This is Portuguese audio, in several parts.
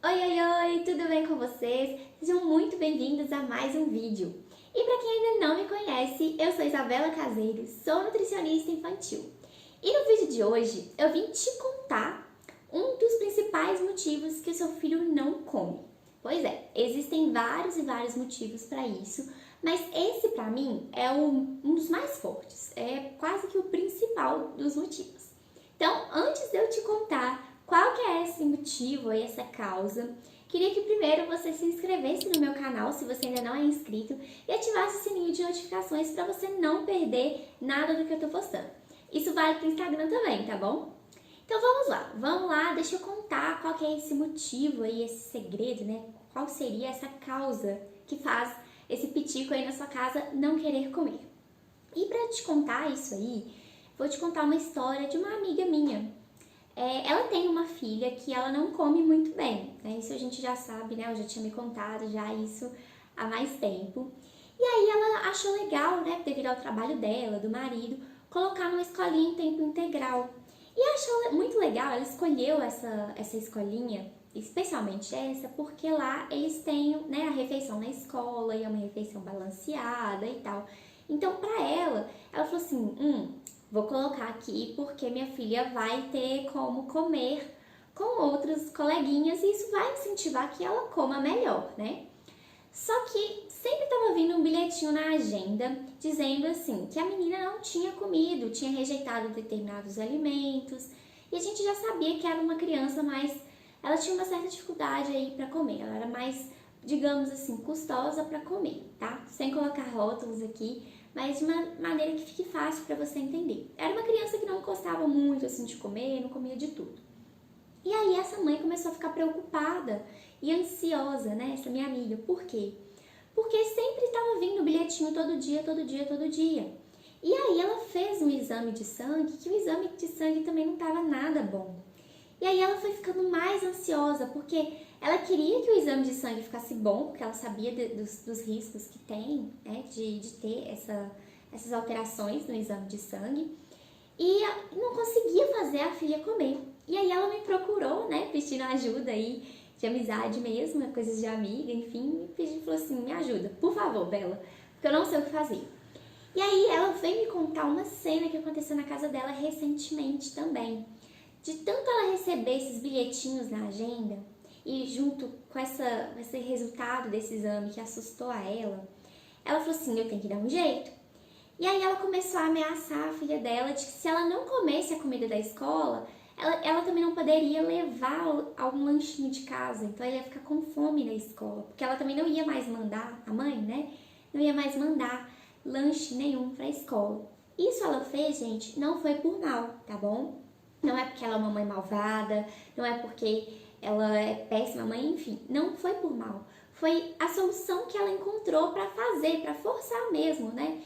Oi, oi, oi, tudo bem com vocês? Sejam muito bem-vindos a mais um vídeo. E para quem ainda não me conhece, eu sou Isabela Caseiro, sou nutricionista infantil. E no vídeo de hoje eu vim te contar um dos principais motivos que o seu filho não come. Pois é, existem vários e vários motivos para isso, mas esse para mim é um dos mais fortes, é quase que o principal dos motivos. Então, antes de eu te contar qual que é esse motivo e essa causa, queria que primeiro você se inscrevesse no meu canal, se você ainda não é inscrito, e ativasse o sininho de notificações para você não perder nada do que eu tô postando. Isso vale para o Instagram também, tá bom? Então vamos lá, deixa eu contar qual que é esse motivo aí, esse segredo, né? Qual seria essa causa que faz esse pitico aí na sua casa não querer comer. E para te contar isso aí, vou te contar uma história de uma amiga minha. Ela tem uma filha que ela não come muito bem, né? Isso a gente já sabe, né? Eu já tinha me contado já isso há mais tempo. E aí ela achou legal, né, devido ao trabalho dela, do marido, colocar numa escolinha em tempo integral. E achou muito legal, ela escolheu essa escolinha, especialmente essa, porque lá eles têm, né, a refeição na escola e é uma refeição balanceada e tal. Então, pra ela falou assim, vou colocar aqui porque minha filha vai ter como comer com outros coleguinhas e isso vai incentivar que ela coma melhor, né? Só que sempre estava vindo um bilhetinho na agenda dizendo assim que a menina não tinha comido, tinha rejeitado determinados alimentos e a gente já sabia que era uma criança mais, ela tinha uma certa dificuldade aí para comer, ela era mais, digamos assim, custosa para comer, tá? Sem colocar rótulos aqui, mas de uma maneira que fique fácil para você entender. Era uma criança que não gostava muito assim de comer, não comia de tudo. E aí essa mãe começou a ficar preocupada e ansiosa, né? Essa minha amiga. Por quê? Porque sempre estava vindo bilhetinho todo dia, todo dia, todo dia. E aí ela fez um exame de sangue, que o exame de sangue também não estava nada bom. E aí ela foi ficando mais ansiosa, porque ela queria que o exame de sangue ficasse bom, porque ela sabia dos riscos que tem, né, de ter essas alterações no exame de sangue. E não conseguia fazer a filha comer. E aí ela me procurou, né, pedindo ajuda aí, de amizade mesmo, coisas de amiga, enfim, e falou assim, me ajuda, por favor, Bela, porque eu não sei o que fazer. E aí ela veio me contar uma cena que aconteceu na casa dela recentemente também. De tanto ela receber esses bilhetinhos na agenda, e junto com esse resultado desse exame que assustou a ela falou assim, eu tenho que dar um jeito. E aí ela começou a ameaçar a filha dela de que se ela não comesse a comida da escola, ela também não poderia levar algum lanchinho de casa. Então ela ia ficar com fome na escola, porque ela também não ia mais mandar, a mãe, né? Não ia mais mandar lanche nenhum pra escola. Isso ela fez, gente, não foi por mal, tá bom? Não é porque ela é uma mãe malvada, não é porque ela é péssima mãe, enfim, não foi por mal. Foi a solução que ela encontrou para fazer, para forçar mesmo, né?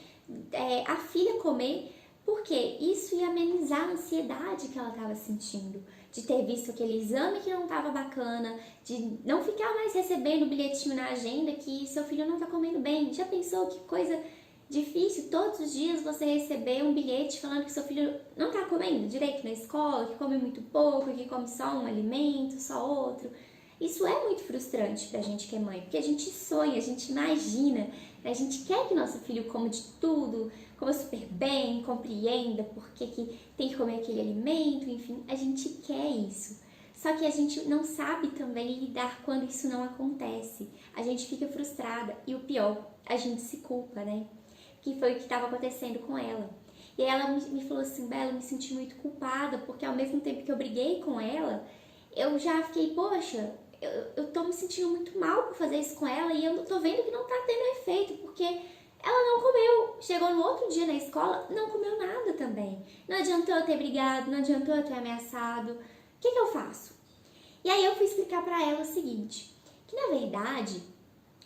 A filha comer, porque isso ia amenizar a ansiedade que ela estava sentindo, de ter visto aquele exame que não estava bacana, de não ficar mais recebendo bilhetinho na agenda que seu filho não está comendo bem. Já pensou que coisa difícil todos os dias você receber um bilhete falando que seu filho não está comendo direito na escola, que come muito pouco, que come só um alimento, só outro. Isso é muito frustrante pra gente que é mãe, porque a gente sonha, a gente imagina, a gente quer que nosso filho coma de tudo, coma super bem, compreenda por que tem que comer aquele alimento, enfim, a gente quer isso. Só que a gente não sabe também lidar quando isso não acontece. A gente fica frustrada e o pior, a gente se culpa, né? Que foi o que estava acontecendo com ela. E aí ela me falou assim, Bela, eu me senti muito culpada, porque ao mesmo tempo que eu briguei com ela, eu já fiquei, poxa, eu tô me sentindo muito mal por fazer isso com ela e eu tô vendo que não tá tendo efeito, porque ela não comeu. Chegou no outro dia na escola, não comeu nada também. Não adiantou eu ter brigado, não adiantou eu ter ameaçado. O que eu faço? E aí eu fui explicar pra ela o seguinte, que na verdade,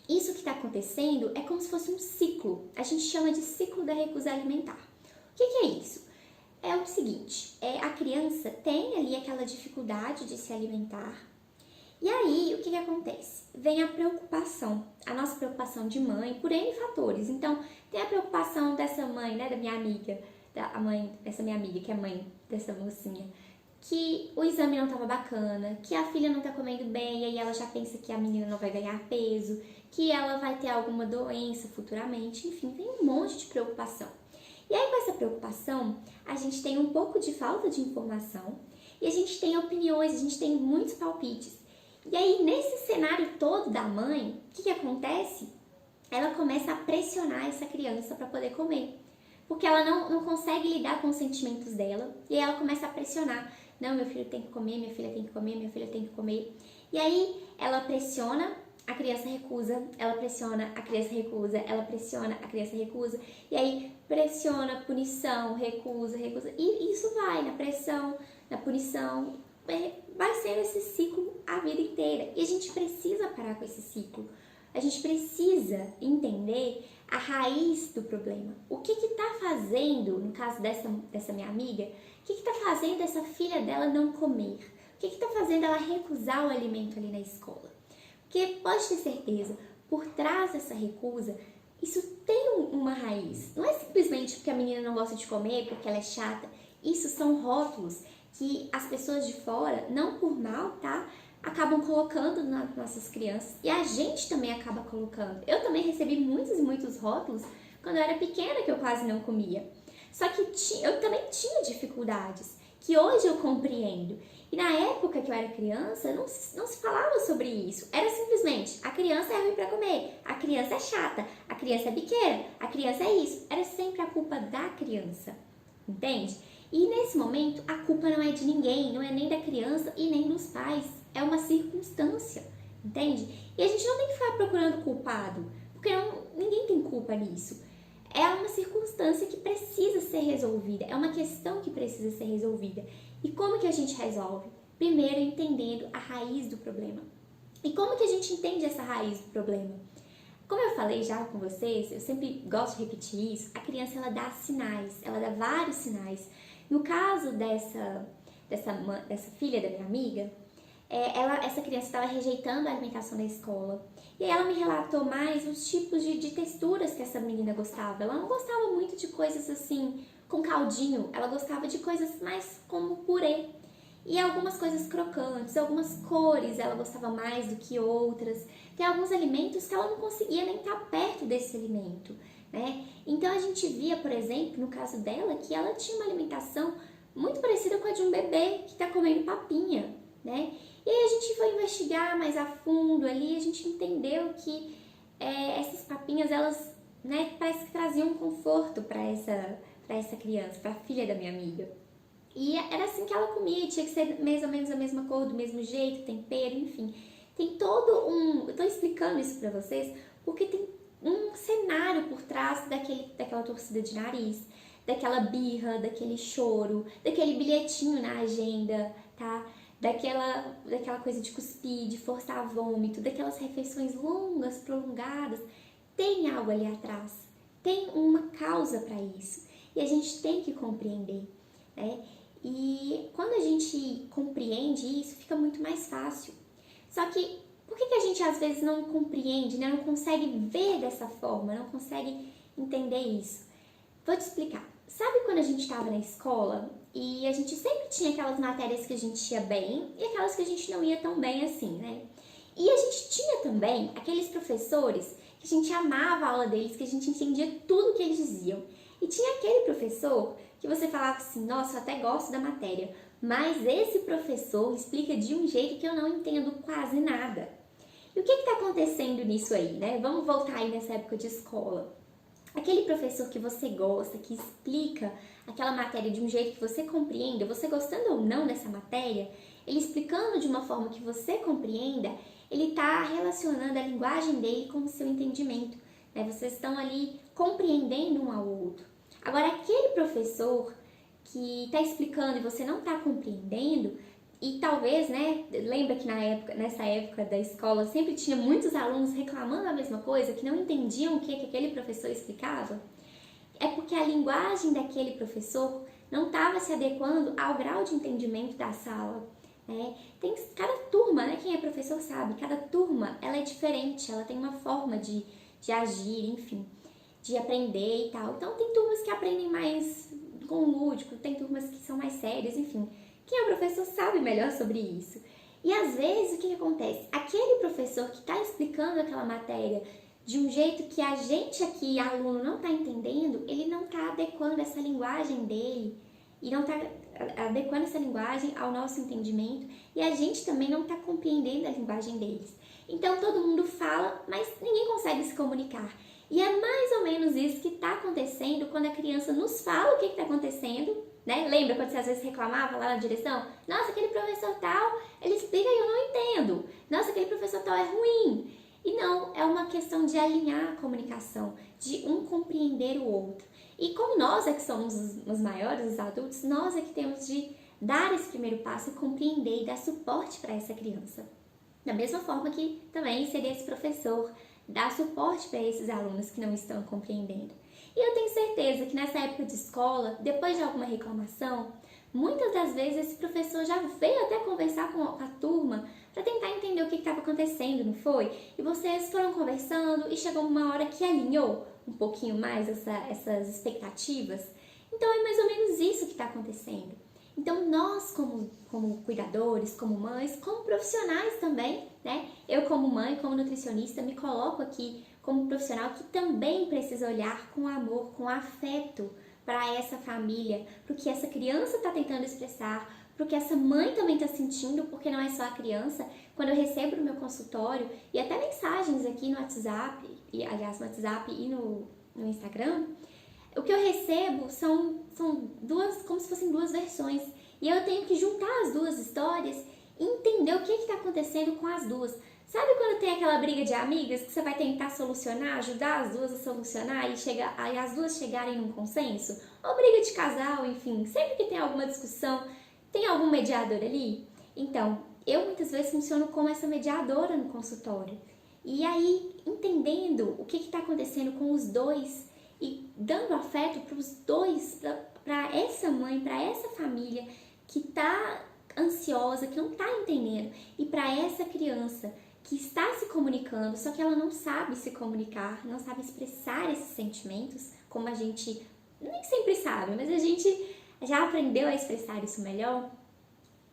isso que está acontecendo é como se fosse um ciclo. A gente chama de ciclo da recusa alimentar. O que é isso? É o seguinte, a criança tem ali aquela dificuldade de se alimentar. E aí, o que acontece? Vem a preocupação, a nossa preocupação de mãe, por N fatores. Então, tem a preocupação dessa mãe, né, da minha amiga, a mãe dessa minha amiga, que é mãe dessa mocinha, que o exame não estava bacana, que a filha não está comendo bem, e aí ela já pensa que a menina não vai ganhar peso, que ela vai ter alguma doença futuramente, enfim, tem um monte de preocupação. E aí, com essa preocupação, a gente tem um pouco de falta de informação e a gente tem opiniões, a gente tem muitos palpites. E aí, nesse cenário todo da mãe, o que acontece? Ela começa a pressionar essa criança para poder comer. Porque ela não consegue lidar com os sentimentos dela e aí ela começa a pressionar. Não, meu filho tem que comer, minha filha tem que comer, minha filha tem que comer. E aí, ela pressiona, a criança recusa, ela pressiona, a criança recusa, ela pressiona, a criança recusa, e aí pressiona, punição, recusa, e isso vai na pressão, na punição, vai ser esse ciclo a vida inteira. E a gente precisa parar com esse ciclo, a gente precisa entender a raiz do problema. O que tá fazendo, no caso dessa minha amiga, o que tá fazendo essa filha dela não comer? O que tá fazendo ela recusar o alimento ali na escola? Porque pode ter certeza, por trás dessa recusa, isso tem uma raiz. Não é simplesmente porque a menina não gosta de comer, porque ela é chata. Isso são rótulos que as pessoas de fora, não por mal, tá? Acabam colocando nas nossas crianças. E a gente também acaba colocando. Eu também recebi muitos e muitos rótulos quando eu era pequena, que eu quase não comia. Só que eu também tinha dificuldades, que hoje eu compreendo. E na época que eu era criança, não se falava sobre isso. Era simplesmente, a criança é ruim para comer, a criança é chata, a criança é biqueira, a criança é isso. Era sempre a culpa da criança, entende? E nesse momento, a culpa não é de ninguém, não é nem da criança e nem dos pais. É uma circunstância, entende? E a gente não tem que ficar procurando culpado, porque ninguém tem culpa nisso. É uma circunstância que precisa ser resolvida, é uma questão que precisa ser resolvida. E como que a gente resolve? Primeiro, entendendo a raiz do problema. E como que a gente entende essa raiz do problema? Como eu falei já com vocês, eu sempre gosto de repetir isso, a criança ela dá sinais, ela dá vários sinais. No caso dessa filha da minha amiga, essa criança estava rejeitando a alimentação da escola. E aí ela me relatou mais os tipos de texturas que essa menina gostava. Ela não gostava muito de coisas assim, com caldinho. Ela gostava de coisas mais como purê. E algumas coisas crocantes, algumas cores ela gostava mais do que outras. Tem alguns alimentos que ela não conseguia nem estar perto desse alimento, né? Então a gente via, por exemplo, no caso dela, que ela tinha uma alimentação muito parecida com a de um bebê que está comendo papinha, né? E aí a gente foi investigar mais a fundo ali, a gente entendeu que essas papinhas, elas, né, parece que traziam um conforto para essa criança, para a filha da minha amiga. E era assim que ela comia, tinha que ser mais ou menos a mesma cor, do mesmo jeito, tempero, enfim. Tem todo um... Eu tô explicando isso pra vocês porque tem um cenário por trás daquela torcida de nariz, daquela birra, daquele choro, daquele bilhetinho na agenda, tá? Daquela coisa de cuspir, de forçar vômito, daquelas refeições longas, prolongadas. Tem algo ali atrás, tem uma causa para isso. E a gente tem que compreender, né? E quando a gente compreende isso, fica muito mais fácil. Só que, por que a gente às vezes não compreende, né? Não consegue ver dessa forma, não consegue entender isso? Vou te explicar. Sabe quando a gente estava na escola e a gente sempre tinha aquelas matérias que a gente ia bem e aquelas que a gente não ia tão bem assim, né? E a gente tinha também aqueles professores que a gente amava a aula deles, que a gente entendia tudo que eles diziam. E tinha aquele professor que você falava assim, nossa, eu até gosto da matéria, mas esse professor explica de um jeito que eu não entendo quase nada. E o que está acontecendo nisso aí, né? Vamos voltar aí nessa época de escola. Aquele professor que você gosta, que explica aquela matéria de um jeito que você compreenda, você gostando ou não dessa matéria, ele explicando de uma forma que você compreenda, ele está relacionando a linguagem dele com o seu entendimento, né? Vocês estão ali compreendendo um ao outro. Agora, aquele professor que está explicando e você não está compreendendo, e talvez, né, lembra que nessa época da escola sempre tinha muitos alunos reclamando a mesma coisa, que não entendiam o que aquele professor explicava? É porque a linguagem daquele professor não estava se adequando ao grau de entendimento da sala, né? Tem cada turma, né, quem é professor sabe, cada turma ela é diferente, ela tem uma forma de agir, enfim, de aprender e tal. Então tem turmas que aprendem mais com o lúdico, tem turmas que são mais sérias, enfim. Quem é o professor sabe melhor sobre isso. E às vezes o que acontece? Aquele professor que está explicando aquela matéria de um jeito que a gente aqui, aluno, não está entendendo, ele não está adequando essa linguagem dele e não está adequando essa linguagem ao nosso entendimento e a gente também não está compreendendo a linguagem deles. Então todo mundo fala, mas ninguém consegue se comunicar. E é mais ou menos isso que está acontecendo quando a criança nos fala o que está acontecendo, né? Lembra quando você às vezes reclamava lá na direção? Nossa, aquele professor tal, ele explica e eu não entendo. Nossa, aquele professor tal é ruim. E não, é uma questão de alinhar a comunicação, de um compreender o outro. E como nós é que somos os maiores, os adultos, nós é que temos de dar esse primeiro passo e compreender e dar suporte para essa criança. Da mesma forma que também seria esse professor dar suporte para esses alunos que não estão compreendendo. E eu tenho certeza que nessa época de escola, depois de alguma reclamação, muitas das vezes esse professor já veio até conversar com a turma para tentar entender o que estava acontecendo, não foi? E vocês foram conversando e chegou uma hora que alinhou um pouquinho mais essas expectativas. Então é mais ou menos isso que está acontecendo. Então nós como cuidadores, como mães, como profissionais também, né? Eu como mãe, como nutricionista, me coloco aqui como profissional que também precisa olhar com amor, com afeto para essa família, para o que essa criança está tentando expressar, para o que essa mãe também está sentindo, porque não é só a criança. Quando eu recebo no meu consultório e até mensagens aqui no WhatsApp, no WhatsApp e no Instagram, o que eu recebo são duas, como se fossem duas versões. E eu tenho que juntar as duas histórias e entender o que está acontecendo com as duas. Sabe quando tem aquela briga de amigas que você vai tentar solucionar, ajudar as duas a solucionar e as duas chegarem num consenso? Ou briga de casal, enfim, sempre que tem alguma discussão, tem algum mediador ali? Então, eu muitas vezes funciono como essa mediadora no consultório. E aí, entendendo o que está acontecendo com os dois e dando afeto para os dois, para essa mãe, para essa família que está ansiosa, que não está entendendo, e para essa criança que está se comunicando, só que ela não sabe se comunicar, não sabe expressar esses sentimentos, como a gente nem sempre sabe, mas a gente já aprendeu a expressar isso melhor,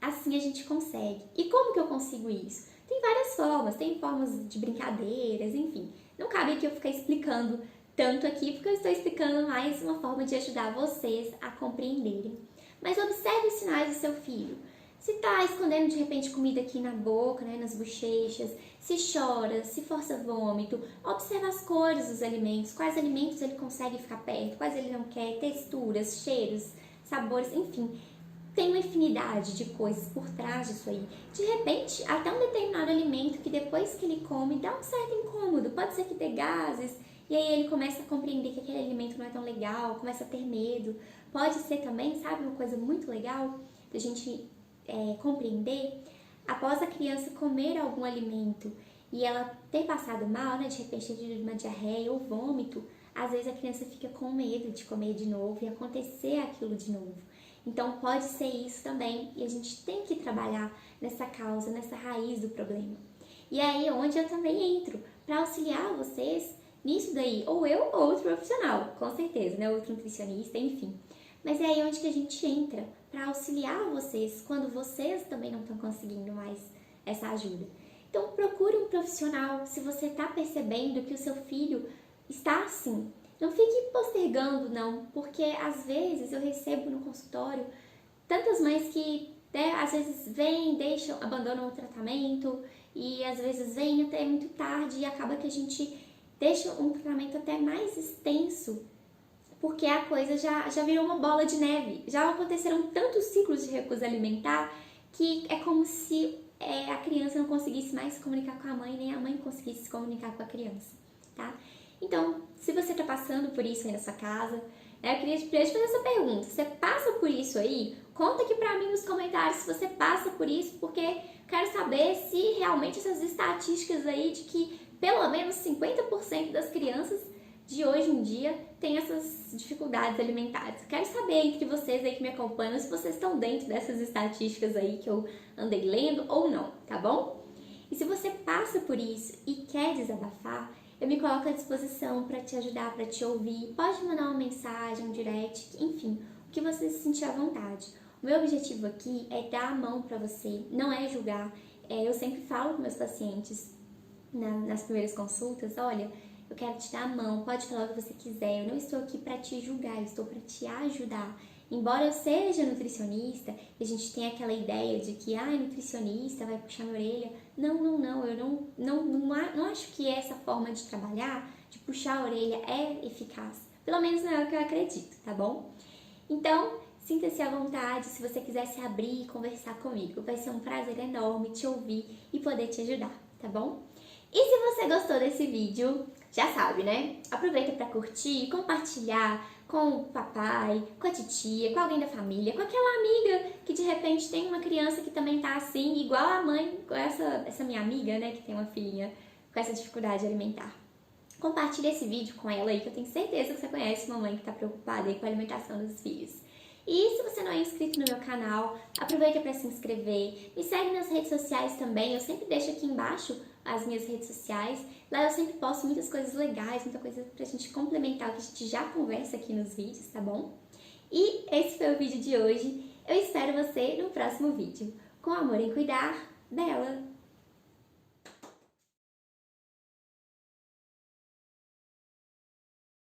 assim a gente consegue. E como que eu consigo isso? Tem várias formas, tem formas de brincadeiras, enfim. Não cabe aqui eu ficar explicando tanto aqui, porque eu estou explicando mais uma forma de ajudar vocês a compreenderem. Mas observe os sinais do seu filho. Se está escondendo de repente comida aqui na boca, né, nas bochechas, se chora, se força vômito, observa as cores dos alimentos, quais alimentos ele consegue ficar perto, quais ele não quer, texturas, cheiros, sabores, enfim. Tem uma infinidade de coisas por trás disso aí. De repente, até um determinado alimento que depois que ele come dá um certo incômodo, pode ser que dê gases, e aí ele começa a compreender que aquele alimento não é tão legal, começa a ter medo. Pode ser também, sabe, uma coisa muito legal da gente compreender, após a criança comer algum alimento e ela ter passado mal, né, de repente de uma diarreia ou vômito, às vezes a criança fica com medo de comer de novo e acontecer aquilo de novo. Então pode ser isso também e a gente tem que trabalhar nessa causa, nessa raiz do problema. E aí é onde eu também entro para auxiliar vocês nisso daí, ou eu ou outro profissional, com certeza, né, outro nutricionista, enfim. Mas é aí onde que a gente entra para auxiliar vocês quando vocês também não estão conseguindo mais essa ajuda. Então procure um profissional se você está percebendo que o seu filho está assim. Não fique postergando não, porque às vezes eu recebo no consultório tantas mães que às vezes vêm, deixam, abandonam o tratamento e às vezes vêm até muito tarde e acaba que a gente deixa um tratamento até mais extenso, porque a coisa já virou uma bola de neve. Já aconteceram tantos ciclos de recusa alimentar que é como se a criança não conseguisse mais se comunicar com a mãe, nem a mãe conseguisse se comunicar com a criança, tá? Então, se você está passando por isso aí na sua casa, eu queria te fazer essa pergunta. Você passa por isso aí? Conta aqui pra mim nos comentários se você passa por isso, porque quero saber se realmente essas estatísticas aí de que pelo menos 50% das crianças de hoje em dia tem essas dificuldades alimentares. Quero saber entre vocês aí que me acompanham se vocês estão dentro dessas estatísticas aí que eu andei lendo ou não, tá bom? E se você passa por isso e quer desabafar, eu me coloco à disposição para te ajudar, para te ouvir. Pode mandar uma mensagem, um direct, enfim, o que você se sentir à vontade. O meu objetivo aqui é dar a mão para você, não é julgar. Eu sempre falo com meus pacientes nas primeiras consultas, olha, eu quero te dar a mão, pode falar o que você quiser, eu não estou aqui para te julgar, eu estou para te ajudar. Embora eu seja nutricionista, e a gente tem aquela ideia de que, nutricionista vai puxar minha orelha. Não, eu não acho que essa forma de trabalhar, de puxar a orelha, é eficaz. Pelo menos não é o que eu acredito, tá bom? Então, sinta-se à vontade, se você quiser se abrir e conversar comigo. Vai ser um prazer enorme te ouvir e poder te ajudar, tá bom? E se você gostou desse vídeo, já sabe, né? Aproveita para curtir, compartilhar com o papai, com a titia, com alguém da família, com aquela amiga que de repente tem uma criança que também tá assim, igual a mãe, com essa minha amiga, né, que tem uma filhinha com essa dificuldade alimentar. Compartilha esse vídeo com ela aí, que eu tenho certeza que você conhece uma mãe que está preocupada aí com a alimentação dos filhos. E se você não é inscrito no meu canal, aproveita para se inscrever. Me segue nas redes sociais também, eu sempre deixo aqui embaixo as minhas redes sociais. Lá eu sempre posto muitas coisas legais, muita coisa pra gente complementar o que a gente já conversa aqui nos vídeos, tá bom? E esse foi o vídeo de hoje. Eu espero você no próximo vídeo. Com amor em cuidar, Bela!